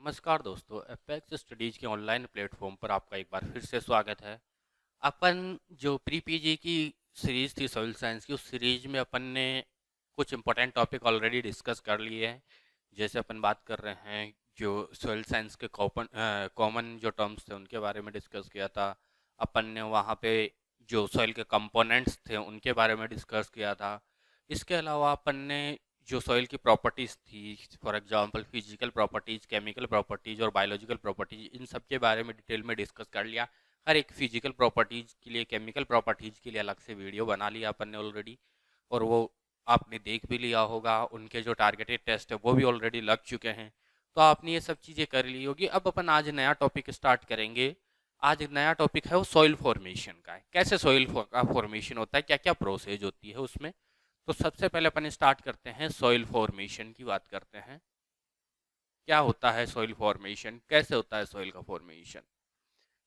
नमस्कार दोस्तों, apex studies के ऑनलाइन प्लेटफॉर्म पर आपका एक बार फिर से स्वागत है। अपन जो प्री पीजी की सीरीज थी सॉइल साइंस की, उस सीरीज में अपन ने कुछ इंपॉर्टेंट टॉपिक ऑलरेडी डिस्कस कर लिए हैं। जैसे अपन बात कर रहे हैं जो सॉइल साइंस के कॉमन जो टर्म्स थे उनके बारे में डिस्कस किया था। अपन ने वहाँ पे जो सॉइल के कंपोनेंट्स थे उनके बारे में डिस्कस किया था। इसके अलावा अपन ने जो सॉइल की प्रॉपर्टीज़ थी, for example physical properties, chemical properties और बायोलॉजिकल प्रॉपर्टीज़, इन सब के बारे में डिटेल में डिस्कस कर लिया। हर एक फिजिकल प्रॉपर्टीज़ के लिए, केमिकल प्रॉपर्टीज़ के लिए अलग से वीडियो बना लिया अपन ने ऑलरेडी, और वो आपने देख भी लिया होगा। उनके जो टारगेटेड टेस्ट है वो भी ऑलरेडी लग चुके हैं, तो आपने ये सब चीज़ें कर ली होगी। अब अपन आज नया टॉपिक स्टार्ट करेंगे। आज नया टॉपिक है वो सॉइल फॉर्मेशन का है। कैसे सॉइल का फॉर्मेशन होता है, क्या क्या प्रोसेस होती है उसमें। तो सबसे पहले अपन स्टार्ट करते हैं, सॉइल फॉर्मेशन की बात करते हैं। क्या होता है सॉइल फॉर्मेशन, कैसे होता है सॉइल का फॉर्मेशन।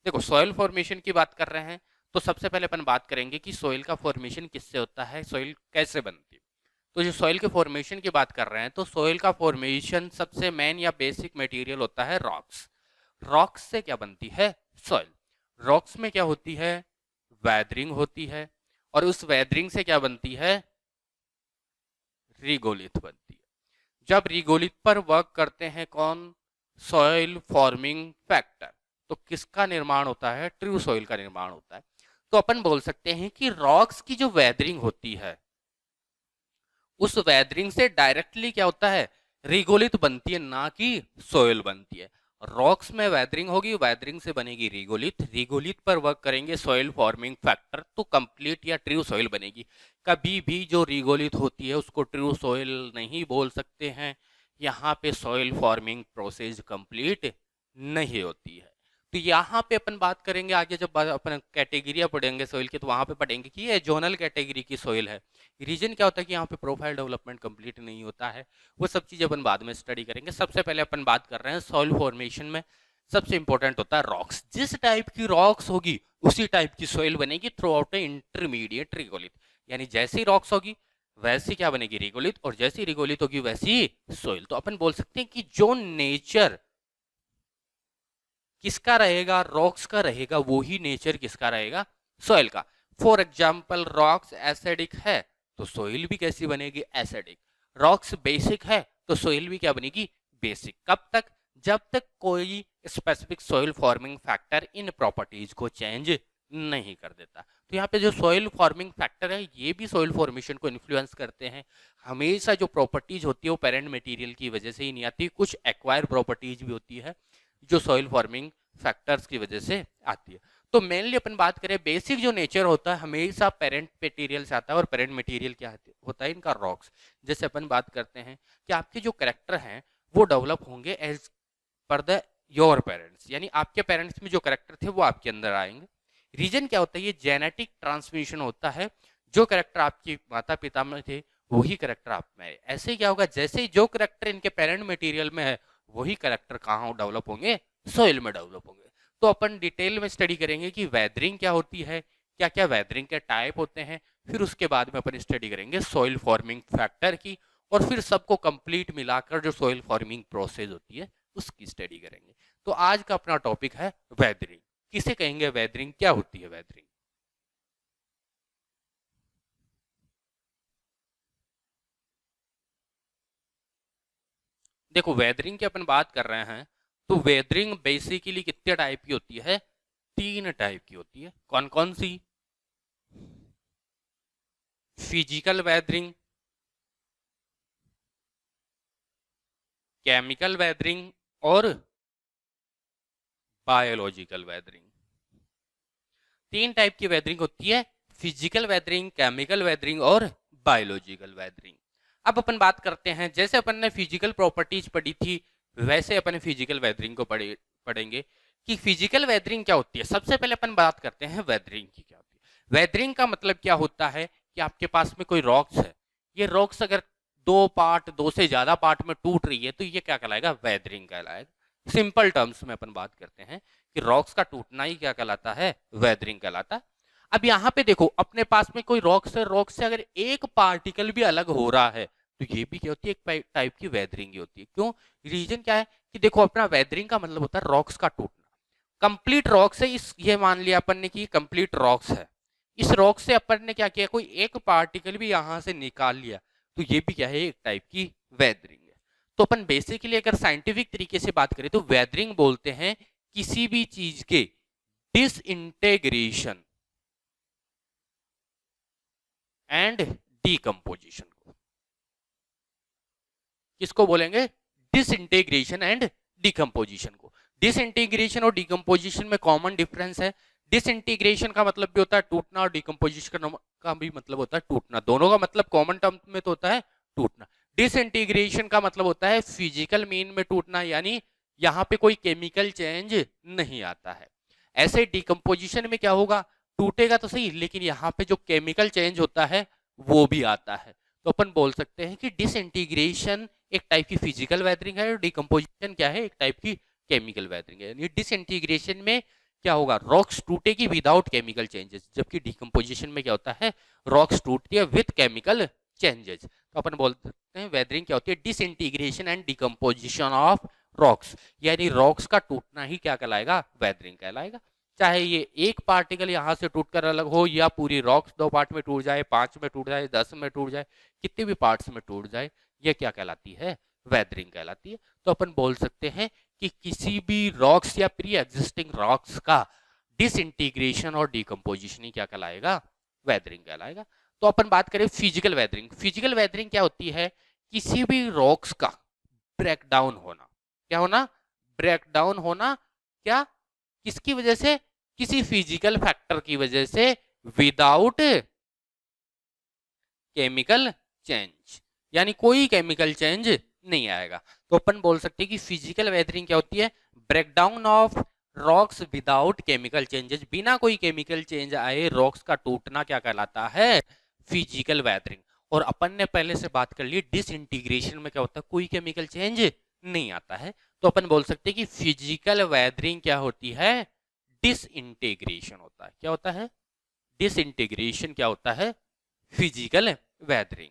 देखो, सॉइल फॉर्मेशन की बात कर रहे हैं तो सबसे पहले अपन बात करेंगे कि सॉइल का फॉर्मेशन किससे होता है, सॉइल कैसे बनती है। तो जो सॉइल के फॉर्मेशन की बात कर रहे हैं, तो सॉइल का फॉर्मेशन सबसे मेन या बेसिक मटेरियल होता है रॉक्स। रॉक्स से क्या बनती है, सॉइल। रॉक्स में क्या होती है, वेदरिंग होती है, और उस वेदरिंग से क्या बनती है, रिगोलिथ बनती है। जब रिगोलिथ पर वर्क करते हैं कौन, सॉइल फॉर्मिंग फैक्टर, तो किसका निर्माण होता है, ट्रू सॉइल का निर्माण होता है। तो अपन बोल सकते हैं कि रॉक्स की जो वेदरिंग होती है, उस वेदरिंग से डायरेक्टली क्या होता है, रिगोलिथ बनती है, ना कि सॉइल बनती है। रॉक्स में वेदरिंग होगी, वेदरिंग से बनेगी रिगोलिथ, रिगोलिथ पर वर्क करेंगे सॉइल फॉर्मिंग फैक्टर, तो कंप्लीट या ट्रू सॉइल बनेगी। कभी भी जो रिगोलिथ होती है उसको ट्रू सॉइल नहीं बोल सकते हैं। यहाँ पे सॉइल फॉर्मिंग प्रोसेस कंप्लीट नहीं होती है। तो यहाँ पे अपन बात करेंगे आगे, जब अपन कैटेगरिया पढ़ेंगे सॉइल की, तो वहाँ पे पढ़ेंगे कि ये जोनल कैटेगरी की सॉइल है। रीजन क्या होता है कि यहाँ पे प्रोफाइल डेवलपमेंट कंप्लीट नहीं होता है। वो सब चीज़ अपन बाद में स्टडी करेंगे। सबसे पहले अपन बात कर रहे हैं सॉइल फॉर्मेशन में सबसे इंपॉर्टेंट होता है रॉक्स। जिस टाइप की रॉक्स होगी उसी टाइप की सॉइल बनेगी through out A intermediate regolith. यानी जैसी रॉक्स होगी वैसी क्या बनेगी, रिगोलिथ, और जैसी रिगोलिथ होगी वैसी सॉइल। तो अपन बोल सकते हैं कि जो नेचर किसका रहेगा, रॉक्स का रहेगा, वो ही नेचर किसका रहेगा, सॉइल का। फॉर एग्जाम्पल, रॉक्स एसिडिक है तो सॉइल भी कैसी बनेगी, एसिडिक। रॉक्स बेसिक है तो सॉइल भी क्या बनेगी, बेसिक। कब तक, जब तक कोई specific soil forming factor in properties को चेंज नहीं कर देता। तो यहाँ पे जो सॉइल फॉर्मिंग फैक्टर है ये भी सॉइल फॉर्मेशन को इन्फ्लुएंस करते हैं। हमेशा जो प्रॉपर्टीज होती है वो पेरेंट मटेरियल की वजह से ही नहीं आती, कुछ एक्वायर प्रॉपर्टीज भी होती है जो सॉइल फॉर्मिंग फैक्टर्स की वजह से आती है। तो मेनली अपन बात करें, बेसिक जो नेचर होता है हमेशा पेरेंट मटेरियल से आता है, और पेरेंट मटेरियल क्या होता है, इनका रॉक्स। जैसे अपन बात करते हैं कि आपके जो करेक्टर हैं वो डेवलप होंगे as per the your parents, यानी आपके पेरेंट्स में जो करेक्टर थे वो आपके अंदर आएंगे। रीजन क्या होता है, ये जेनेटिक ट्रांसमिशन होता है। जो करेक्टर आपके माता पिता में थे वही करेक्टर आप में है। ऐसे क्या होगा, जैसे जो करेक्टर इनके पेरेंट मटेरियल में है वही करेक्टर कहाँ डेवलप होंगे, सॉइल में डेवलप होंगे। तो अपन डिटेल में स्टडी करेंगे कि वेदरिंग क्या होती है, क्या क्या वेदरिंग के टाइप होते हैं। फिर उसके बाद में अपन स्टडी करेंगे सॉइल फॉर्मिंग फैक्टर की, और फिर सबको कंप्लीट मिलाकर जो सॉइल फॉर्मिंग प्रोसेस होती है उसकी स्टडी करेंगे। तो आज का अपना टॉपिक है वेदरिंग। किसे कहेंगे वेदरिंग, क्या होती है वेदरिंग। देखो, वेदरिंग की अपन बात कर रहे हैं तो वेदरिंग बेसिकली कितने टाइप की होती है, 3 टाइप की होती है। कौन कौन सी, फिजिकल वेदरिंग, केमिकल वेदरिंग और बायोलॉजिकल वेदरिंग। 3 टाइप की वेदरिंग होती है, फिजिकल वेदरिंग, केमिकल वेदरिंग और बायोलॉजिकल वेदरिंग। अब अपन बात करते हैं, जैसे अपन ने फिजिकल प्रॉपर्टीज पढ़ी थी वैसे अपन फिजिकल वेदरिंग को पढ़ेंगे कि फिजिकल वेदरिंग क्या होती है। सबसे पहले अपन बात करते हैं वेदरिंग की क्या होती है। वेदरिंग का मतलब क्या होता है कि आपके पास में कोई रॉक्स है, ये रॉक्स अगर 2 से ज्यादा पार्ट में टूट रही है तो ये क्या कहलाएगा, वेदरिंग कहलाएगा। सिंपल टर्म्स में अपन बात करते हैं कि रॉक्स का टूटना ही क्या कहलाता है, वेदरिंग कहलाता है। अब यहाँ पे देखो, अपने पास में कोई रॉक से अगर एक पार्टिकल भी अलग हो रहा है तो ये भी क्या होती है, एक टाइप की वेदरिंग होती है। क्यों, रीजन क्या है कि देखो अपना वेदरिंग का मतलब होता है रॉक्स का टूटना। कंप्लीट रॉक्स है, इस ये मान लिया अपन ने कि कंप्लीट रॉक्स है, इस रॉक से अपन ने क्या किया, कोई एक पार्टिकल भी यहां से निकाल लिया, तो ये भी क्या है, एक टाइप की वेदरिंग है। तो अपन बेसिकली अगर साइंटिफिक तरीके से बात करें तो वेदरिंग बोलते हैं किसी भी चीज के डिसइंटेग्रेशन एंड डीकंपोजिशन को। किसको बोलेंगे? डिसइंटीग्रेशन एंड डिकम्पोजिशन को। डिसइंटीग्रेशन और डिकम्पोजिशन में कॉमन डिफरेंस है। डिसइंटीग्रेशन का मतलब भी होता है टूटना और डिकम्पोजिशन का भी मतलब होता है टूटना। दोनों का मतलब कॉमन टर्म में तो होता है टूटना। डिसइंटीग्रेशन का मतलब होता है फिजिकल मीन में टूटना, यानी यहाँ पे कोई केमिकल चेंज नहीं आता है। ऐसे डिकम्पोजिशन में क्या होगा, टूटेगा तो सही लेकिन यहाँ पे जो केमिकल चेंज होता है वो भी आता है। तो अपन बोल सकते हैं कि डिसइंटीग्रेशन एक टाइप की फिजिकल वेदरिंग है और डिकम्पोजिशन क्या है, एक टाइप की केमिकल वेदरिंग है। यानी डिसइंटीग्रेशन में क्या होगा, रॉक्स टूटेगी विदाउट केमिकल चेंजेस, जबकि डिकम्पोजिशन में क्या होता है, रॉक्स टूटती है विद केमिकल चेंजेस। तो अपन बोल सकते हैं वेदरिंग क्या होती है, disintegration and decomposition of rocks, यानी रॉक्स का टूटना ही क्या कहलाएगा, वेदरिंग कहलाएगा। चाहे ये एक पार्टिकल यहाँ से टूटकर अलग हो या पूरी रॉक्स दो पार्ट में टूट जाए, 5 में टूट जाए, 10 में टूट जाए, कितने भी पार्ट्स में टूट जाए, ये क्या कहलाती है, वेदरिंग कहलाती है। तो अपन बोल सकते हैं कि किसी भी रॉक्स या प्री एग्जिस्टिंग रॉक्स का डिसइंटीग्रेशन और डिकम्पोजिशन ही क्या कहलाएगा, वेदरिंग कहलाएगा। तो अपन बात करें फिजिकल वेदरिंग। फिजिकल वेदरिंग क्या होती है, किसी भी रॉक्स का ब्रेकडाउन होना। क्या होना, ब्रेकडाउन होना। क्या, किसकी वजह से, किसी फिजिकल फैक्टर की वजह से, विदाउट केमिकल चेंज, यानी कोई केमिकल चेंज नहीं आएगा। तो अपन बोल सकते हैं कि फिजिकल वेदरिंग क्या होती है, breakdown of rocks without chemical changes, बिना कोई केमिकल चेंज आए रॉक्स का टूटना क्या कहलाता है, फिजिकल वेदरिंग। और अपन ने पहले से बात कर ली डिसइंटीग्रेशन में क्या होता है, कोई केमिकल चेंज नहीं आता है। तो अपन बोल सकते हैं कि फिजिकल वेदरिंग क्या होती है, डिसइंटीग्रेशन होता है। क्या होता है, डिसइंटीग्रेशन क्या होता है, फिजिकल वेदरिंग।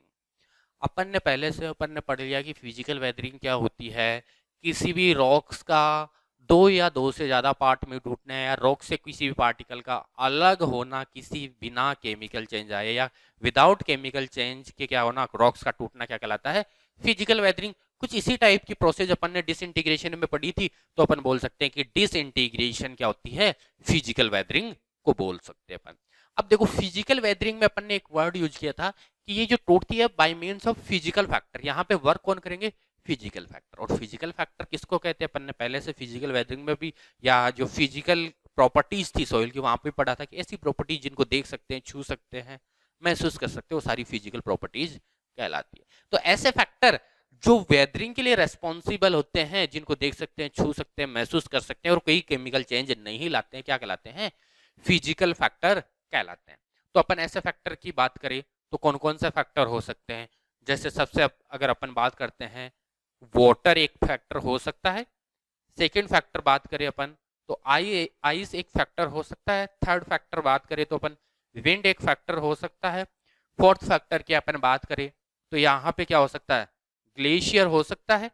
अपन ने पढ़ लिया कि फिजिकल वेदरिंग क्या होती है, किसी भी रॉक्स का दो या दो से ज्यादा पार्ट में टूटना या रॉक से किसी भी पार्टिकल का अलग होना किसी बिना केमिकल चेंज आए या विदाउट केमिकल चेंज के क्या होना, रॉक्स का टूटना क्या कहलाता है, फिजिकल वेदरिंग। कुछ इसी टाइप की प्रोसेस अपन ने डिसइंटीग्रेशन में पढ़ी थी, तो अपन बोल सकते हैं कि डिसइंटीग्रेशन क्या होती है, फिजिकल वेदरिंग को बोल सकते हैं अपन। अब देखो फिजिकल वेदरिंग में अपन ने एक वर्ड यूज किया था कि ये जो टूटती है bye means of physical factor. यहाँ पे वर्क कौन करेंगे, फिजिकल फैक्टर। और फिजिकल फैक्टर किसको कहते हैं, अपन ने पहले से फिजिकल वेदरिंग में भी या जो फिजिकल प्रॉपर्टीज थी सॉइल की वहां पे पढ़ा था कि ऐसी प्रॉपर्टीज जिनको देख सकते हैं, छू सकते हैं, महसूस कर सकते हैं, वो सारी फिजिकल प्रॉपर्टीज कहलाती है। तो ऐसे फैक्टर जो वेदरिंग के लिए रेस्पॉन्सिबल होते हैं, जिनको देख सकते हैं, छू सकते हैं, महसूस कर सकते हैं और कोई केमिकल चेंज नहीं लाते हैं, क्या कहलाते हैं, फिजिकल फैक्टर कहलाते हैं। तो अपन ऐसे फैक्टर की बात करें तो कौन कौन से फैक्टर हो सकते हैं, जैसे सबसे अगर अपन बात करते हैं, वाटर एक फैक्टर हो सकता है। सेकंड फैक्टर बात करें अपन तो आइस एक फैक्टर हो सकता है। थर्ड फैक्टर बात करें तो अपन विंड एक फैक्टर हो सकता है। फोर्थ फैक्टर की अपन बात करें तो यहाँ पे क्या हो सकता है, ग्लेशियर हो सकता है,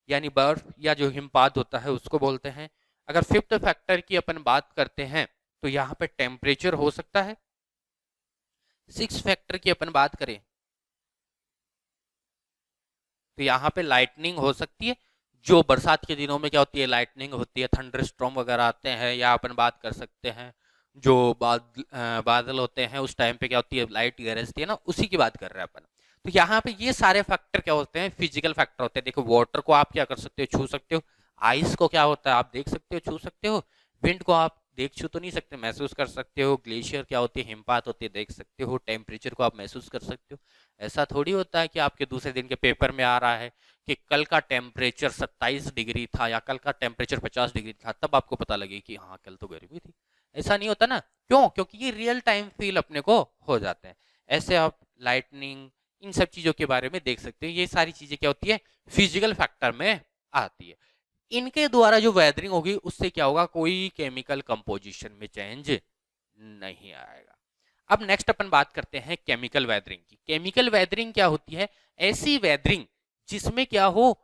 यानी बर्फ या जो हिमपात होता है उसको बोलते हैं। अगर फिफ्थ फैक्टर की अपन बात करते हैं तो यहाँ पे टेम्परेचर हो सकता है। सिक्स फैक्टर की अपन बात करें तो यहाँ पे लाइटनिंग हो सकती है। जो बरसात के दिनों में क्या होती है, लाइटनिंग होती है, थंडर स्टॉर्म वगैरह आते हैं। या अपन बात कर सकते हैं जो बादल होते हैं उस टाइम पे क्या होती है, लाइट गरजती है ना, उसी की बात कर रहे हैं अपन। तो यहाँ पे ये सारे फैक्टर क्या होते हैं, फिजिकल फैक्टर होते हैं। देखो वाटर को आप क्या कर सकते हो, छू सकते हो। आइस को क्या होता है, आप देख सकते हो, छू सकते हो। विंड को आप देख छू तो नहीं सकते, महसूस कर सकते हो। ग्लेशियर क्या होती है, हिमपात होती है, देख सकते हो। टेम्परेचर को आप महसूस कर सकते हो। ऐसा थोड़ी होता है कि आपके दूसरे दिन के पेपर में आ रहा है कि कल का टेम्परेचर 27 डिग्री था या कल का टेम्परेचर 50 डिग्री था, तब आपको पता लगे कि हाँ कल तो गर्मी थी। ऐसा नहीं होता ना, क्यों, क्योंकि ये रियल टाइम फील अपने को हो जाते हैं। ऐसे आप लाइटनिंग इन सब चीजों के बारे में देख सकते हैं। ये सारी चीजें क्या होती है, फिजिकल फैक्टर में आती है। इनके द्वारा जो वेदरिंग होगी उससे क्या होगा, कोई केमिकल कंपोजिशन में चेंज नहीं आएगा। अब नेक्स्ट अपन बात करते हैं केमिकल वेदरिंग की। केमिकल वेदरिंग क्या होती है, ऐसी वेदरिंग जिसमें क्या हो,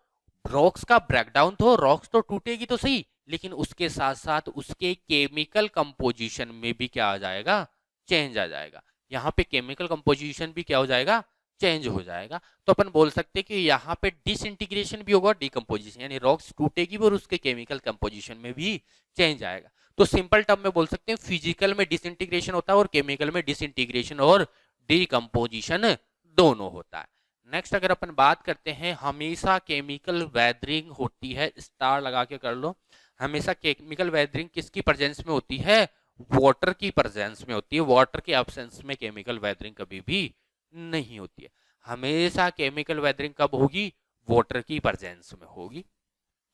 रॉक्स का ब्रेकडाउन तो रॉक्स तो टूटेगी तो सही, लेकिन उसके साथ साथ उसके केमिकल कंपोजिशन में भी क्या आ जाएगा, चेंज आ जाएगा। यहाँ पे केमिकल कंपोजिशन भी क्या हो जाएगा, चेंज हो जाएगा। तो अपन बोल सकते हैं कि यहाँ पे डिसइंटीग्रेशन भी होगा, डिकम्पोजिशन, यानी रॉक्स टूटेगी और उसके केमिकल कंपोजिशन में भी चेंज आएगा। तो सिंपल टर्म में बोल सकते हैं फिजिकल में डिसइंटीग्रेशन होता है और केमिकल में डिसइंटीग्रेशन और डिकम्पोजिशन दोनों होता है। नेक्स्ट अगर अपन बात करते हैं, हमेशा केमिकल वेदरिंग होती है, स्टार लगा के कर लो। हमेशा केमिकल वेदरिंग किसकी प्रेजेंस में होती है, वाटर की प्रेजेंस में होती है। वाटर के एब्सेंस में केमिकल वेदरिंग कभी भी नहीं होती है। हमेशा केमिकल वेदरिंग कब होगी, वाटर की प्रेजेंस में होगी।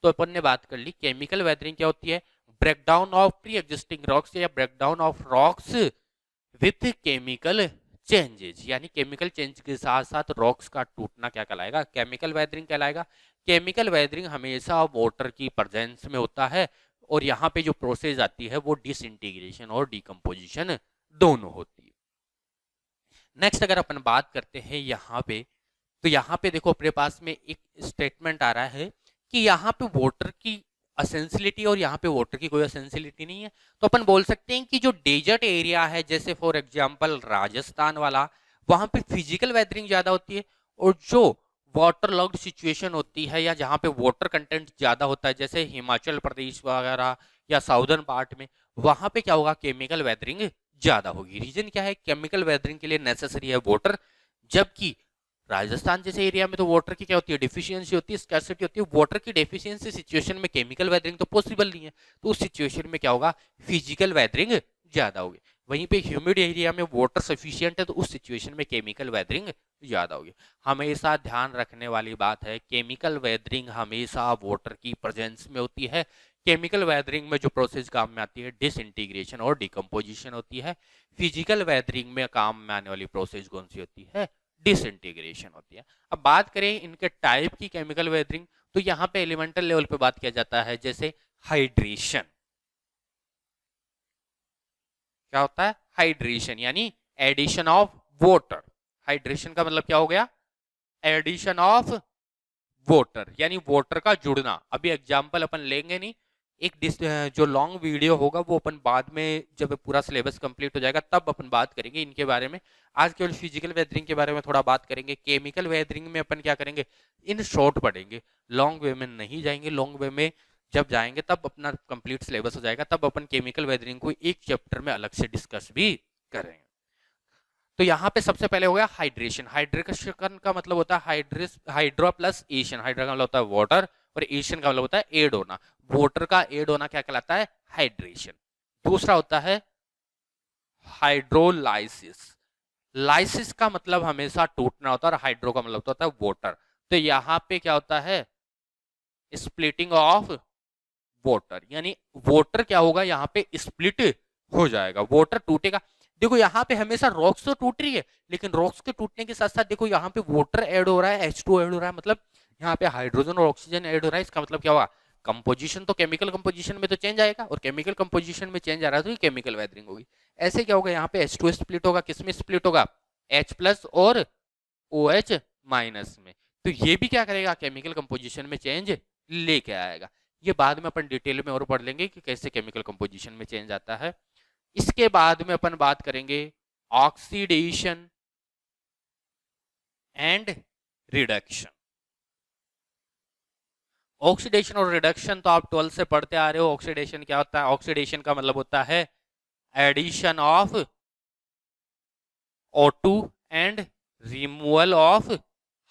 तो अपन ने बात कर ली केमिकल वेदरिंग क्या होती है, breakdown of pre existing rocks या breakdown of rocks with chemical changes, यानी केमिकल चेंज के साथ साथ रॉक्स का टूटना क्या कहलाएगा, केमिकल वेदरिंग कहलाएगा। केमिकल वेदरिंग हमेशा वाटर की प्रेजेंस में होता है और यहाँ पे जो प्रोसेस आती है वो डिसइंटीग्रेशन और डिकम्पोजिशन दोनों होती है। नेक्स्ट अगर अपन बात करते हैं यहाँ पे, तो यहाँ पे देखो अपने पास में एक स्टेटमेंट आ रहा है कि यहाँ पे वाटर की असेंसिलिटी और यहाँ पे वाटर की कोई असेंसिलिटी नहीं है। तो अपन बोल सकते हैं कि जो डेजर्ट एरिया है, जैसे फॉर एग्जांपल राजस्थान वाला, वहां पे फिजिकल वेदरिंग ज्यादा होती है। और जो वाटर लॉग्ड सिचुएशन होती है या जहाँ पे वाटर कंटेंट ज्यादा होता है, जैसे हिमाचल प्रदेश वगैरह या साउदर्न पार्ट में, वहां पे क्या होगा, केमिकल वेदरिंग ज्यादा होगी। रीजन क्या है, केमिकल वेदरिंग के लिए नेसेसरी है वाटर, जबकि राजस्थान जैसे एरिया में तो वाटर की क्या होती है, डिफिशियंसी होती है, स्कैर्सिटी होती है। वाटर की डेफिशिएंसी सिचुएशन में केमिकल वेदरिंग तो पॉसिबल नहीं है, तो उस सिचुएशन में क्या होगा, फिजिकल वेदरिंग ज्यादा होगी। वहीं पे ह्यूमिड एरिया में वाटर सफिशिएंट है, तो उस सिचुएशन में केमिकल वेदरिंग ज्यादा होगी। हमेशा ध्यान रखने वाली बात है, केमिकल वेदरिंग हमेशा वाटर की प्रेजेंस में होती है। केमिकल वेदरिंग में जो प्रोसेस काम में आती है डिसइंटीग्रेशन और डिकम्पोजिशन होती है। फिजिकल वेदरिंग में काम में आने वाली प्रोसेस कौन सी होती है, डिसइंटीग्रेशन होती है। अब बात करें इनके टाइप की केमिकल वेदरिंग, तो यहाँ पे एलिमेंटल लेवल पे बात किया जाता है, जैसे हाइड्रेशन। क्या होता है, हाइड्रेशन यानी एडिशन ऑफ वाटर। हाइड्रेशन का मतलब क्या हो गया, एडिशन ऑफ वाटर, यानी वाटर का जुड़ना। अभी एग्जांपल अपन लेंगे नहीं, एक जो लॉन्ग वीडियो होगा वो अपन बाद में जब पूरा सिलेबस कंप्लीट हो जाएगा तब अपन बात करेंगे इनके बारे में। आज केवल फिजिकल वेदरिंग के बारे में थोड़ा बात करेंगे। केमिकल वेदरिंग में अपन क्या करेंगे, इन शॉर्ट पढ़ेंगे, लॉन्ग वे में नहीं जाएंगे। लॉन्ग वे में जब जाएंगे तब अपना कंप्लीट सिलेबस हो जाएगा, तब अपन केमिकल वेदरिंग को एक चैप्टर में अलग से डिस्कस भी करेंगे। तो यहाँ पे सबसे पहले हो गया हाइड्रेशन। हाइड्रेशन का मतलब होता है हाइड्रो प्लस एशियन। हाइड्रो का मतलब होता है वाटर और एशियन का मतलब होता है एड होना। वाटर का एड होना क्या कहलाता है, हाइड्रेशन। दूसरा होता है हाइड्रोलाइसिस। लाइसिस का मतलब हमेशा टूटना होता है और हाइड्रो का मतलब होता है वाटर। तो यहाँ पे क्या होता है, स्प्लिटिंग ऑफ वाटर, यानी वाटर क्या होगा, यहाँ पे स्प्लिट हो जाएगा, वाटर टूटेगा। देखो यहाँ पे हमेशा रॉक्स तो टूट रही है, लेकिन रॉक्स के टूटने के साथ साथ देखो यहाँ पे वाटर ऐड हो रहा है, H2 ऐड हो रहा है, मतलब यहाँ पे हाइड्रोजन और ऑक्सीजन ऐड हो रहा है। इसका मतलब क्या हुआ, कंपोजिशन तो केमिकल कंपोजिशन में तो चेंज आएगा, और केमिकल कंपोजिशन में चेंज आ रहा है तो ये केमिकल वेदरिंग होगी। ऐसे क्या होगा, यहाँ पे H2 स्प्लिट होगा, किसमें स्प्लिट होगा, H प्लस और OH माइनस में। तो ये भी क्या करेगा, केमिकल कंपोजिशन में चेंज लेके आएगा। ये बाद में अपन डिटेल में और पढ़ लेंगे कि कैसे केमिकल कंपोजिशन में चेंज आता है। इसके बाद में अपन बात करेंगे ऑक्सीडेशन एंड रिडक्शन। ऑक्सीडेशन और रिडक्शन तो आप 12 से पढ़ते आ रहे हो। ऑक्सीडेशन क्या होता है, ऑक्सीडेशन का मतलब होता है addition of O2 and removal of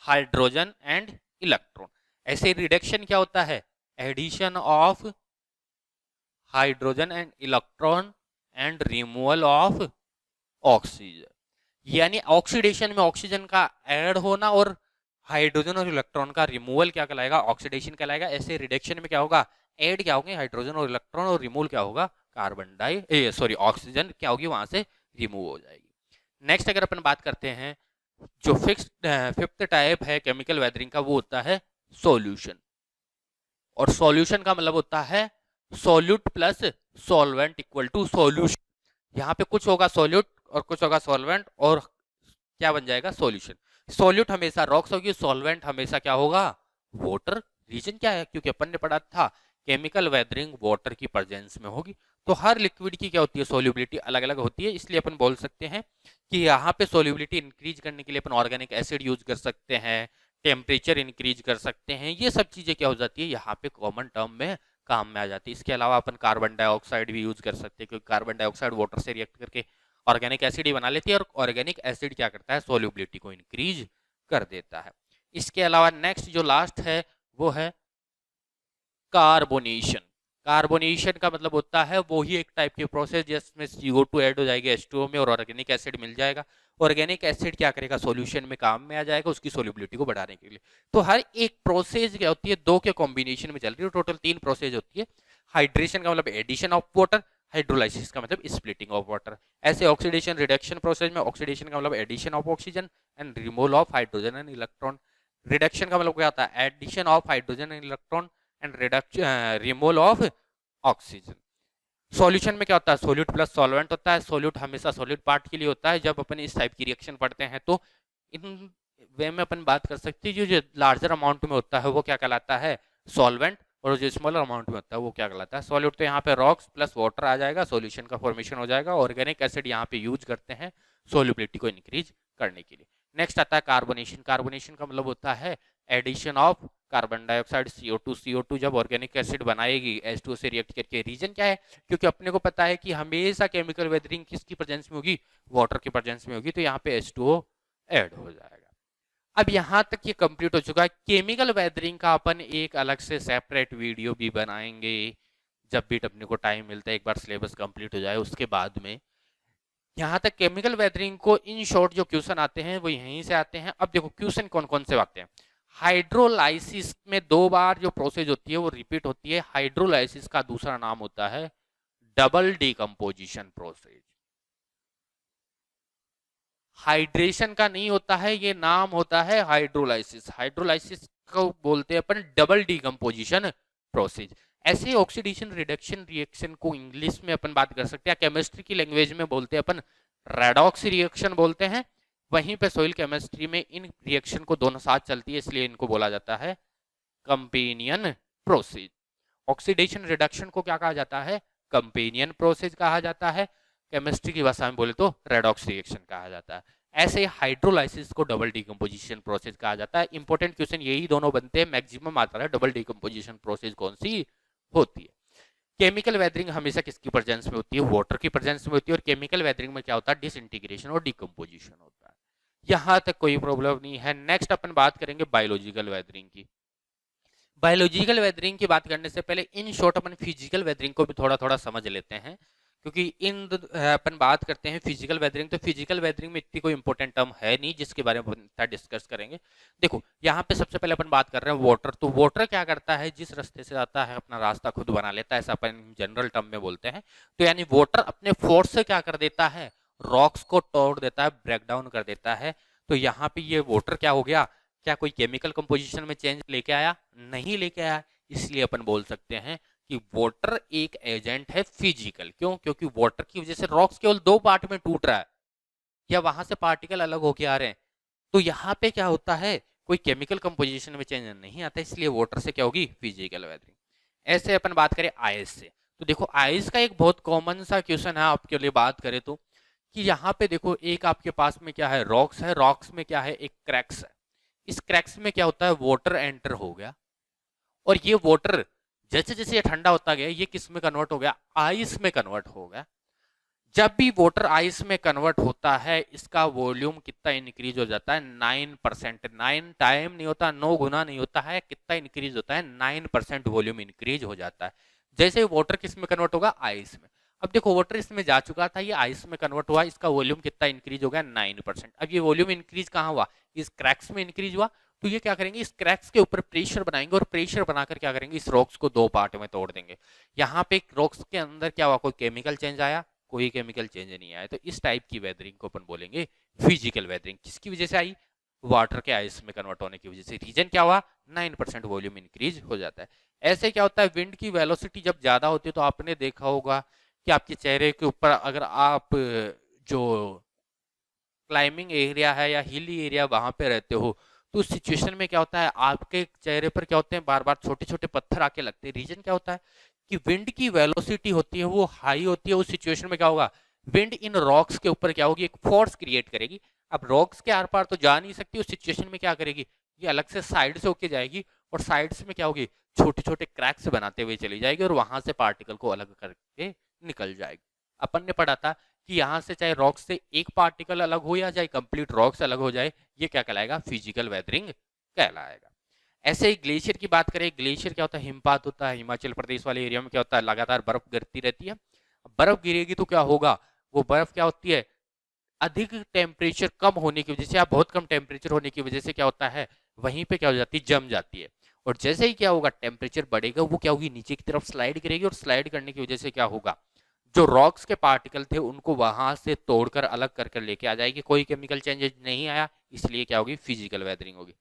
hydrogen and electron. ऐसे रिडक्शन क्या होता है, addition of hydrogen and electron and removal of oxygen. यानी ऑक्सीडेशन में ऑक्सीजन का ऐड होना और हाइड्रोजन और इलेक्ट्रॉन का रिमूवल क्या कहलाएगा, ऑक्सीडेशन कहलाएगा। ऐसे रिडक्शन में क्या होगा, ऐड क्या होंगे हाइड्रोजन और इलेक्ट्रॉन, और रिमूवल क्या होगा, कार्बन डाई सॉरी ऑक्सीजन क्या होगी वहां से रिमूव हो जाएगी। नेक्स्ट अगर अपन बात करते हैं, जो फिफ्थ टाइप है केमिकल वेदरिंग का, वो होता है सॉल्यूशन। और सॉल्यूशन का मतलब होता है solute plus solvent equal to solution. यहाँ पे कुछ होगा सॉल्यूट और कुछ होगा सॉल्वेंट, और क्या बन जाएगा, सॉल्यूशन। सॉल्यूट हमेशा रॉक्स होगी, सॉल्वेंट हमेशा क्या होगा, वाटर रीजन क्या है, क्योंकि अपन ने पढ़ा था केमिकल वेदरिंग वाटर की प्रेजेंस में होगी। तो हर लिक्विड की क्या होती है, सोल्यूबिलिटी अलग अलग होती है, इसलिए अपन बोल सकते हैं कि यहाँ पे सोल्यूबिलिटी इंक्रीज करने के लिए अपन ऑर्गेनिक एसिड यूज कर सकते हैं, टेम्परेचर इंक्रीज कर सकते हैं। ये सब चीजें क्या हो जाती है यहाँ पे कॉमन टर्म में काम में आ जाती है। इसके अलावा अपन कार्बन डाइऑक्साइड भी यूज कर सकते हैं, क्योंकि कार्बन डाइऑक्साइड वाटर से रिएक्ट करके ऑर्गेनिक एसिड ही बना लेती है, और ऑर्गेनिक एसिड क्या करता है, सोल्यूबिलिटी को इंक्रीज कर देता है। इसके अलावा नेक्स्ट जो लास्ट है वो है कार्बोनेशन। कार्बोनेशन का मतलब होता है वो ही एक टाइप की प्रोसेस जिसमें CO2 ऐड हो जाएगी H2O में और ऑर्गेनिक एसिड मिल जाएगा। ऑर्गेनिक एसिड क्या करेगा, सॉल्यूशन में काम में आ जाएगा उसकी सोल्यूबिलिटी को बढ़ाने के लिए। तो हर एक प्रोसेस क्या होती है, दो के कॉम्बिनेशन में चल रही है। टोटल 3 प्रोसेस होती है। हाइड्रेशन का मतलब एडिशन ऑफ वाटर, हाइड्रोलाइसिस का मतलब स्प्लिटिंग ऑफ वाटर। ऐसे ऑक्सीडेशन रिडक्शन प्रोसेस में ऑक्सीडेशन का मतलब addition of oxygen and removal of hydrogen and electron. Reduction का मतलब क्या होता है, addition of hydrogen and electron and reduction removal of oxygen. Solution में क्या होता है, सोल्यूट प्लस सॉल्वेंट होता है। सोल्यूट हमेशा सॉलिड पार्ट के लिए होता है। जब अपन इस टाइप की रिएक्शन पढ़ते हैं तो इन वे में अपन बात कर सकते हैं जो लार्जर अमाउंट में होता है वो क्या कहलाता है, सॉल्वेंट, और जो स्मॉलर अमाउंट में होता है वो क्या कहलाता है, सॉल्यूट। तो यहाँ पे रॉक्स प्लस वाटर आ जाएगा, सॉल्यूशन का फॉर्मेशन हो जाएगा। ऑर्गेनिक एसिड यहाँ पे यूज करते हैं सोल्यूबिलिटी को इंक्रीज करने के लिए। नेक्स्ट आता है कार्बोनेशन। कार्बोनेशन का मतलब होता है addition of carbon dioxide CO2 जब ऑर्गेनिक एसिड बनाएगी H2O से रिएक्ट करके। रीजन क्या है, क्योंकि अपने को पता है कि हमेशा केमिकल वेदरिंग किसकी प्रेजेंस में होगी, वाटर की प्रेजेंस में होगी, तो यहाँ पे H2O ऐड हो जाएगा। अब यहाँ तक ये कंप्लीट हो चुका है। केमिकल वेदरिंग का अपन एक अलग से सेपरेट वीडियो भी बनाएंगे जब भी अपने को टाइम मिलता है, एक बार सिलेबस कंप्लीट हो जाए उसके बाद में। यहाँ तक केमिकल वेदरिंग को इन शॉर्ट जो क्वेश्चन आते हैं वो यहीं से आते हैं। अब देखो क्वेश्चन कौन कौन से आते हैं। हाइड्रोलाइसिस में 2 बार जो प्रोसेस होती है वो रिपीट होती है। हाइड्रोलाइसिस का दूसरा नाम होता है डबल डिकम्पोजिशन प्रोसेस। हाइड्रेशन का नहीं होता है, ये नाम होता है हाइड्रोलाइसिस। हाइड्रोलाइसिस को बोलते हैं अपन डबल डिकम्पोजिशन प्रोसेस। ऐसे ऑक्सीडेशन रिडक्शन रिएक्शन को इंग्लिश में अपन बात कर सकते हैं, केमिस्ट्री की लैंग्वेज में बोलते हैं अपन रेडॉक्स रिएक्शन बोलते हैं। वहीं पे सोइल केमिस्ट्री में इन रिएक्शन को दोनों साथ चलती है, इसलिए इनको बोला जाता है कंपेनियन प्रोसेस। ऑक्सीडेशन रिडक्शन को क्या कहा जाता है, कंपेनियन प्रोसेस कहा जाता है। केमिस्ट्री की भाषा में बोले तो रेडॉक्स रिएक्शन कहा जाता है। ऐसे हाइड्रोलाइसिस को डबल डिकम्पोजिशन प्रोसेस कहा जाता है। इंपॉर्टेंट क्वेश्चन यही दोनों बनते हैं, मैक्सिमम आता है डबल डिकम्पोजिशन प्रोसेस कौन सी होती है। केमिकल वेदरिंग हमेशा किसकी प्रेजेंस में होती है, वाटर की प्रेजेंस में होती है। और केमिकल वेदरिंग में क्या होता है, डिसइंटीग्रेशन और डिकम्पोजिशन होता है। यहां तक कोई प्रॉब्लम नहीं है। नेक्स्ट अपन बात करेंगे बायोलॉजिकल वेदरिंग की। बायोलॉजिकल वेदरिंग की बात करने से पहले in short upon physical weathering को भी थोड़ा थोड़ा समझ लेते हैं, क्योंकि अपन बात करते हैं फिजिकल वेदरिंग, तो फिजिकल वेदरिंग में इतनी कोई इंपॉर्टेंट टर्म है नहीं जिसके बारे में अपन डिस्कस करेंगे। देखो यहाँ पे सबसे पहले अपन बात कर रहे हैं वाटर। तो वाटर क्या करता है, जिस रास्ते से आता है अपना रास्ता खुद बना लेता है, ऐसा अपन जनरल टर्म में बोलते हैं। तो यानी वाटर अपने फोर्स से क्या कर देता है, रॉक्स को तोड़ देता है, ब्रेक डाउन कर देता है। तो यहाँ पे ये वाटर क्या हो गया, क्या कोई केमिकल कंपोजिशन में चेंज लेके आया, नहीं लेके आया। इसलिए अपन बोल सकते हैं कि वाटर एक एजेंट है फिजिकल। क्यों, क्योंकि वाटर की वजह से रॉक्स केवल 2 पार्ट में टूट रहा है या वहां से पार्टिकल अलग होके आ रहे हैं। तो यहाँ पे क्या होता है, कोई केमिकल कंपोजिशन में चेंज नहीं आता, इसलिए वाटर से क्या होगी, फिजिकल वेदरिंग। ऐसे अपन बात करें आइस से, तो देखो आइस का एक बहुत कॉमन सा क्वेश्चन है आपके लिए बात करें तो, कि यहाँ पे देखो एक आपके पास में क्या है, रॉक्स है, रॉक्स में क्या है, एक क्रैक्स है। इस क्रैक्स में क्या होता है, वाटर एंटर हो गया, और ये वाटर जैसे जैसे ये ठंडा होता गया ये किस में कन्वर्ट हो गया, आइस में कन्वर्ट हो गया। जब भी वाटर आइस में कन्वर्ट होता है इसका वॉल्यूम कितना इंक्रीज हो जाता है, 9%। 9 टाइम नहीं होता, 9 गुना नहीं होता है, कितना इंक्रीज होता है, 9% वॉल्यूम इंक्रीज हो जाता है। जैसे वाटर किस में कन्वर्ट होगा, आइस में। अब देखो वाटर इसमें जा चुका था, ये आइस में कन्वर्ट हुआ, इसका वॉल्यूम कितना इंक्रीज हो गया, 9%। अब ये वॉल्यूम इंक्रीज कहाँ हुआ, इस क्रैक्स में इंक्रीज हुआ। तो ये क्या करेंगे, इस क्रैक्स के ऊपर प्रेशर बनाएंगे और प्रेशर बनाकर क्या करेंगे, इस रॉक्स को 2 पार्ट में तोड़ देंगे। यहाँ पे रॉक्स के अंदर क्या हुआ, कोई केमिकल चेंज आया, कोई केमिकल चेंज नहीं आया। तो इस टाइप की वेदरिंग को अपन बोलेंगे फिजिकल वेदरिंग। किसकी वजह से आई, वाटर के आइस में कन्वर्ट होने की वजह से। रीजन क्या हुआ, 9% वॉल्यूम इंक्रीज हो जाता है। ऐसे क्या होता है, विंड की वेलोसिटी जब ज्यादा होती है तो आपने देखा होगा कि आपके चेहरे के ऊपर अगर आप जो क्लाइंबिंग एरिया है या हिली एरिया वहां पे रहते हो तो उस सिचुएशन में क्या होता है, आपके चेहरे पर क्या होते हैं, बार बार छोटे छोटे पत्थर आके लगते हैं। रीजन क्या होता है कि विंड की वेलोसिटी होती है वो हाई होती है। उस सिचुएशन में क्या होगा, विंड इन रॉक्स के ऊपर क्या होगी, एक फोर्स क्रिएट करेगी। अब रॉक्स के आर पार तो जा नहीं सकती, उस सिचुएशन में क्या करेगी, ये अलग से साइड से होके जाएगी और साइड्स में क्या होगी, छोटे छोटे क्रैक्स बनाते हुए चली जाएगी और वहां से पार्टिकल को अलग करके निकल जाएगी। अपन ने पढ़ा था कि यहाँ से चाहे रॉक से एक पार्टिकल अलग हो या चाहे कंप्लीट रॉक से अलग हो जाए, ये क्या कहलाएगा, फिजिकल वेदरिंग कहलाएगा। ऐसे ही ग्लेशियर की बात करें, ग्लेशियर क्या होता है, हिमपात होता है। हिमाचल प्रदेश वाले एरिया में क्या होता है, लगातार बर्फ गिरती रहती है। बर्फ गिरेगी तो क्या होगा, वो बर्फ क्या होती है, अधिक टेम्परेचर कम होने की वजह से या बहुत कम टेम्परेचर होने की वजह से क्या होता है, वहीं पे क्या हो जाती है, जम जाती है। और जैसे ही क्या होगा, टेम्परेचर बढ़ेगा, वो क्या होगी, नीचे की तरफ स्लाइड करेगी और स्लाइड करने की वजह से क्या होगा, जो रॉक्स के पार्टिकल थे उनको वहां से तोड़कर अलग कर कर लेके आ जाएगी। कोई केमिकल चेंजेस नहीं आया, इसलिए क्या होगी, फिजिकल वेदरिंग होगी।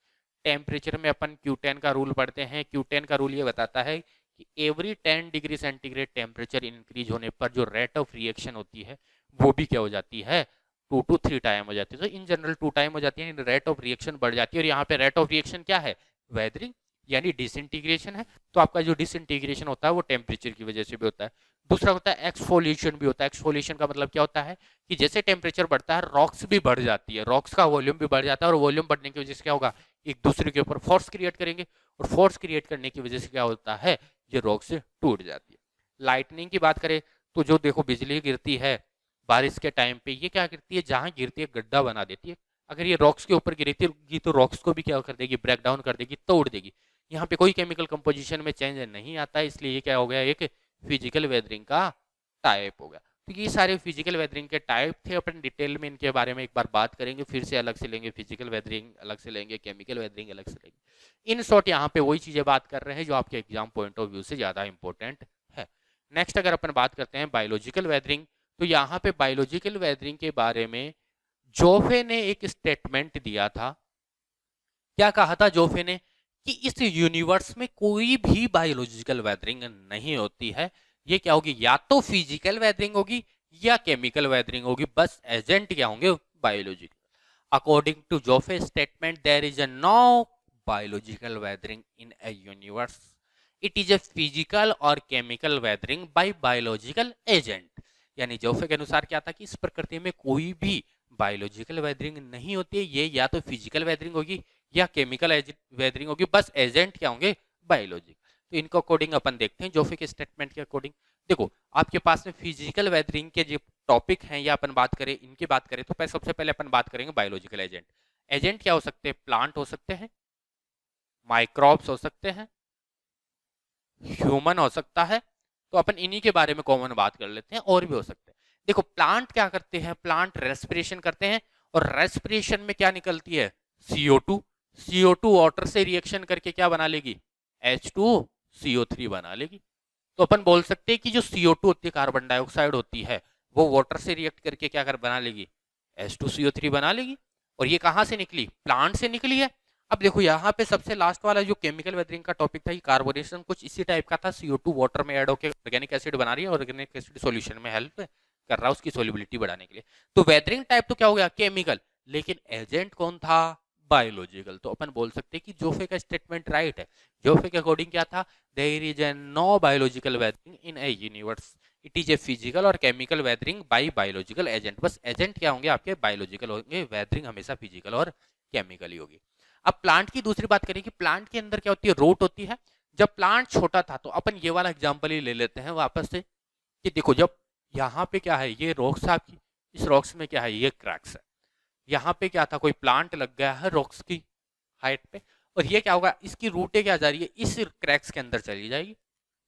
टेम्परेचर में अपन क्यूटेन का रूल पढ़ते हैं। क्यूटेन का रूल ये बताता है कि every 10 degree centigrade temperature increase होने पर जो रेट ऑफ रिएक्शन होती है वो भी क्या हो जाती है, 2 to 3 टाइम हो जाती है। तो इन जनरल 2 टाइम हो जाती है, रेट ऑफ रिएक्शन बढ़ जाती है। और यहाँ पे रेट ऑफ रिएक्शन क्या है, वेदरिंग यानी डिसइंटीग्रेशन है। तो आपका जो डिसइंटीग्रेशन होता है वो टेम्परेचर की वजह से भी होता है। दूसरा होता है एक्सफोलिएशन भी होता है। एक्सफोलिएशन का मतलब क्या होता है कि जैसे टेम्परेचर बढ़ता है रॉक्स भी बढ़ जाती है, रॉक्स का वॉल्यूम भी बढ़ जाता है और वॉल्यूम बढ़ने की वजह से क्या होगा, एक दूसरे के ऊपर फोर्स क्रिएट करेंगे और फोर्स क्रिएट करने की वजह से क्या होता है, ये रॉक से टूट जाती है। लाइटनिंग की बात करें तो जो देखो बिजली गिरती है बारिश के टाइम पे, ये क्या करती है, जहां गिरती है गड्ढा बना देती है। अगर ये रॉक्स के ऊपर गिरती तो रॉक्स को भी क्या कर देगी, ब्रेक डाउन कर देगी, तोड़ देगी। यहाँ पे कोई केमिकल कंपोजिशन में चेंज नहीं आता है, इसलिए ये क्या हो गया, एक फिजिकल वेदरिंग का टाइप हो गया। तो ये सारे फिजिकल वेदरिंग के टाइप थे। अपन डिटेल में इनके बारे में एक बार बात करेंगे, फिर से अलग से लेंगे, फिजिकल वेदरिंग अलग से लेंगे, केमिकल वेदरिंग अलग से लेंगे। इन शॉर्ट यहाँ पे वही चीजें बात कर रहे हैं जो आपके एग्जाम पॉइंट ऑफ व्यू से ज्यादा इंपॉर्टेंट है। नेक्स्ट अगर अपन बात करते हैं बायोलॉजिकल वेदरिंग, तो यहाँ पे बायोलॉजिकल वेदरिंग के बारे में जोफे ने एक स्टेटमेंट दिया था। क्या कहा था जोफे ने, कि इस यूनिवर्स में कोई भी बायोलॉजिकल वेदरिंग नहीं होती है। ये क्या होगी, या तो फिजिकल वेदरिंग होगी या केमिकल वेदरिंग होगी, बस एजेंट क्या होंगे, biological. According to Joffe statement, there is no biological weathering in a universe, it is a physical or chemical weathering by biological agent. यानी जोफे के अनुसार क्या था कि इस प्रकृति में कोई भी बायोलॉजिकल वेदरिंग नहीं होती है, ये या तो फिजिकल वेदरिंग होगी या केमिकल वेदरिंग होगी, बस एजेंट क्या होंगे, बायोलॉजिकल। तो इनको अकॉर्डिंग अपन देखते हैं जोफे के स्टेटमेंट के अकॉर्डिंग। देखो आपके पास में फिजिकल वेदरिंग के जो टॉपिक हैं या अपन बात करें, इनकी बात करें तो सबसे पहले अपन बात करेंगे बायोलॉजिकल एजेंट। एजेंट क्या हो सकते हैं, प्लांट हो सकते हैं, माइक्रोब्स हो सकते हैं, ह्यूमन हो सकता है। तो अपन इन्हीं के बारे में कॉमन बात कर लेते हैं, और भी हो सकते हैं। देखो प्लांट क्या करते हैं, प्लांट रेस्पिरेशन करते हैं और रेस्पिरेशन में क्या निकलती है, CO2। CO2 वाटर से रिएक्शन करके क्या बना लेगी, H2CO3 बना लेगी। तो अपन बोल सकते हैं कि जो CO2 होती है, कार्बन डाइऑक्साइड होती है, वो वाटर से रिएक्ट करके क्या कर बना लेगी, H2CO3 बना लेगी। और ये कहां से निकली, प्लांट से निकली है। अब देखो यहाँ पे सबसे लास्ट वाला जो केमिकल वेदरिंग का टॉपिक था, ये कार्बोनेशन कुछ इसी टाइप का था। CO2 वाटर में ऐड होकर ऑर्गेनिक एसिड बना रही है, ऑर्गेनिक एसिड सॉल्यूशन में हेल्प कर रहा है उसकी सोलिबिलिटी बढ़ाने के लिए। तो वेदरिंग टाइप तो क्या हो गया, केमिकल, लेकिन एजेंट कौन था, बायोलॉजिकल। तो अपन बोल सकते हैं कि जोफे का स्टेटमेंट राइट है। जोफे के अकॉर्डिंग क्या था, there is a no biological weathering in a universe, it is a physical or chemical weathering by biological agent. बस एजेंट क्या होंगे आपके, बायोलॉजिकल होंगे, वेदरिंग हमेशा फिजिकल और केमिकल ही होगी। अब प्लांट की दूसरी बात करें कि प्लांट के अंदर क्या होती है, रूट होती है। जब प्लांट छोटा था तो अपन ये वाला एग्जांपल ही ले लेते हैं वापस से, कि देखो जब यहाँ पे क्या है, ये रॉक्स आपकी, इस रॉक्स में क्या है, ये क्रैक्स है। यहाँ पे क्या था, कोई प्लांट लग गया है रॉक्स की हाइट पे, और ये क्या होगा, इसकी रूटें क्या जा रही है, इस क्रैक्स के अंदर चली जाएगी।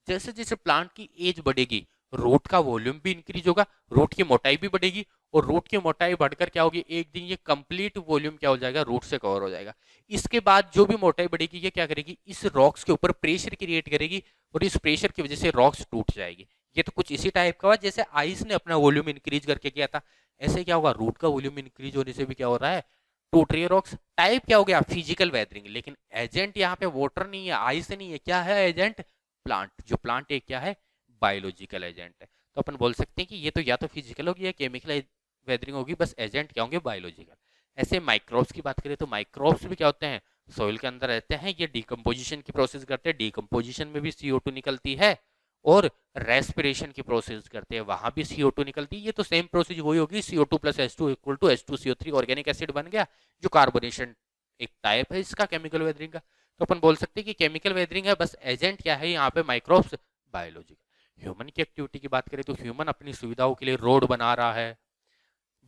जैसे जैसे प्लांट की एज बढ़ेगी, रूट का वॉल्यूम भी इंक्रीज होगा, रूट की मोटाई भी बढ़ेगी, और रूट की मोटाई बढ़कर क्या होगी, एक दिन ये कंप्लीट वॉल्यूम क्या हो जाएगा, रूट से कवर हो जाएगा। इसके बाद जो भी मोटाई बढ़ेगी, ये क्या करेगी, इस रॉक्स के ऊपर प्रेशर क्रिएट करेगी, और इस प्रेशर की वजह से रॉक्स टूट जाएगी। ये तो कुछ इसी टाइप का हुआ जैसे आइस ने अपना वॉल्यूम इंक्रीज करके किया था। ऐसे क्या होगा, रूट का वॉल्यूम इंक्रीज होने से भी क्या हो रहा है, टूट रही है रॉक्स। टाइप क्या हो गया, फिजिकल वेदरिंग। लेकिन एजेंट यहाँ पे वाटर नहीं है, आइस नहीं है, क्या है एजेंट, प्लांट। जो प्लांट है क्या है, बायोलॉजिकल एजेंट है। तो अपन बोल सकते हैं कि ये तो या तो फिजिकल होगी या केमिकल वेदरिंग होगी, बस एजेंट क्या होंगे, बायोलॉजिकल। ऐसे माइक्रोब्स की बात करें तो माइक्रोब्स भी क्या होते हैं, सॉइल के अंदर रहते हैं, ये डिकम्पोजिशन की प्रोसेस करते हैं, डिकम्पोजिशन में भी CO2 निकलती है, और रेस्पिरेशन की प्रोसेस करते हैं, वहां भी CO2 निकलती है। ये तो सेम प्रोसेस वही होगी, CO2 plus H2 equal to H2CO3, organic acid बन गया, जो कार्बोनेशन एक टाइप है इसका केमिकल वेदरिंग का। तो अपन बोल सकते हैं कि केमिकल वेदरिंग है, बस एजेंट क्या है यहाँ पे, माइक्रोब्स, बायोलॉजिकल। ह्यूमन की एक्टिविटी की बात करें तो ह्यूमन अपनी सुविधाओं के लिए रोड बना रहा है,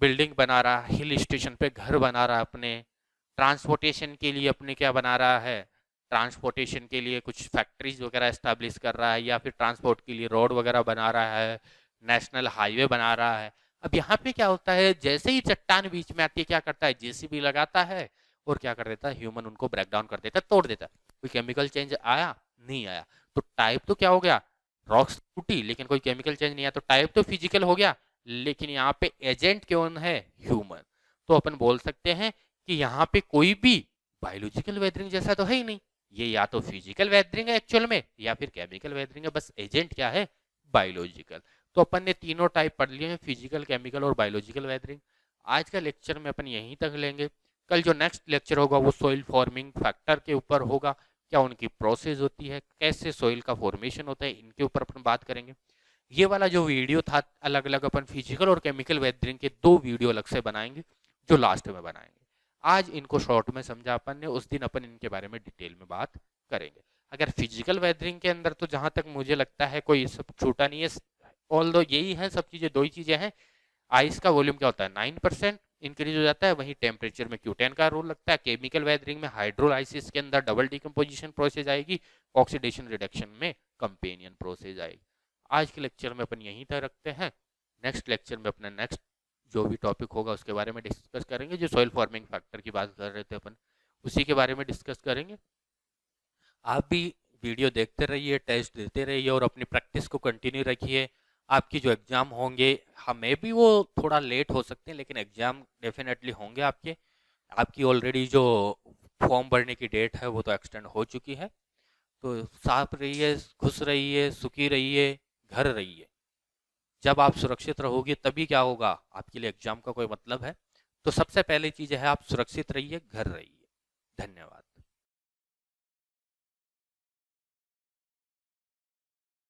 बिल्डिंग बना रहा है, हिल स्टेशन पे घर बना रहा है, अपने ट्रांसपोर्टेशन के लिए अपने क्या बना रहा है, ट्रांसपोर्टेशन के लिए कुछ फैक्ट्रीज वगैरह एस्टेब्लिश कर रहा है, या फिर ट्रांसपोर्ट के लिए रोड वगैरह बना रहा है, नेशनल हाईवे बना रहा है। अब यहाँ पे क्या होता है, जैसे ही चट्टान बीच में आती है, क्या करता है, JCB लगाता है और क्या कर देता है, ह्यूमन उनको ब्रेक डाउन कर देता है, तोड़ देता है। कोई केमिकल चेंज आया, नहीं आया। तो टाइप तो क्या हो गया, रॉक्स टूटी, लेकिन कोई केमिकल चेंज नहीं आया, तो टाइप तो फिजिकल हो गया, लेकिन यहाँ पे एजेंट कौन है, ह्यूमन। तो अपन बोल सकते हैं कि यहाँ पे कोई भी बायोलॉजिकल वेदरिंग जैसा तो है ही नहीं, ये या तो फिजिकल वेदरिंग है एक्चुअल में, या फिर केमिकल वेदरिंग है, बस एजेंट क्या है, बायोलॉजिकल। तो अपन ने तीनों टाइप पढ़ लिए हैं, फिजिकल, केमिकल और बायोलॉजिकल वेदरिंग। आज का लेक्चर में अपन यहीं तक लेंगे। कल जो नेक्स्ट लेक्चर होगा वो सॉइल फॉर्मिंग फैक्टर के ऊपर होगा, क्या उनकी प्रोसेस होती है, कैसे सॉइल का फॉर्मेशन होता है, इनके ऊपर अपन बात करेंगे। ये वाला जो वीडियो था, अलग अलग अपन फिजिकल और केमिकल वेदरिंग के 2 वीडियो अलग से बनाएंगे, जो लास्ट में बनाएंगे। आज इनको शॉर्ट में समझा अपन ने, उस दिन अपन इनके बारे में डिटेल में बात करेंगे। अगर फिजिकल वेदरिंग के अंदर तो जहां तक मुझे लगता है कोई सब छूटा नहीं है, ऑल दो यही है सब चीजें, दो ही चीजें हैं। आइस का वॉल्यूम क्या होता है, 9% इंक्रीज हो जाता है, वहीं टेम्परेचर में Q10 का रोल लगता है। केमिकल वेदरिंग में हाइड्रोलाइसिस के अंदर डबल डिकम्पोजिशन प्रोसेस आएगी, ऑक्सीडेशन रिडक्शन में कंपेनियन प्रोसेस आएगी। आज के लेक्चर में अपन यहीं तक रखते हैं। नेक्स्ट लेक्चर में अपना नेक्स्ट जो भी टॉपिक होगा उसके बारे में डिस्कस करेंगे, जो सॉइल फॉर्मिंग फैक्टर की बात कर रहे थे अपन, उसी के बारे में डिस्कस करेंगे। आप भी वीडियो देखते रहिए, टेस्ट देते रहिए और अपनी प्रैक्टिस को कंटिन्यू रखिए। आपकी जो एग्ज़ाम होंगे, हमें भी वो थोड़ा लेट हो सकते हैं, लेकिन एग्ज़ाम डेफिनेटली होंगे आपके। आपकी ऑलरेडी जो फॉर्म भरने की डेट है वो तो एक्सटेंड हो चुकी है। तो साफ रहिए, खुश रहिए, सुखी रहिए, घर रहिए। जब आप सुरक्षित रहोगे तभी क्या होगा, आपके लिए एग्जाम का कोई मतलब है। तो सबसे पहली चीज़ है आप सुरक्षित रहिए, घर रहिए। धन्यवाद।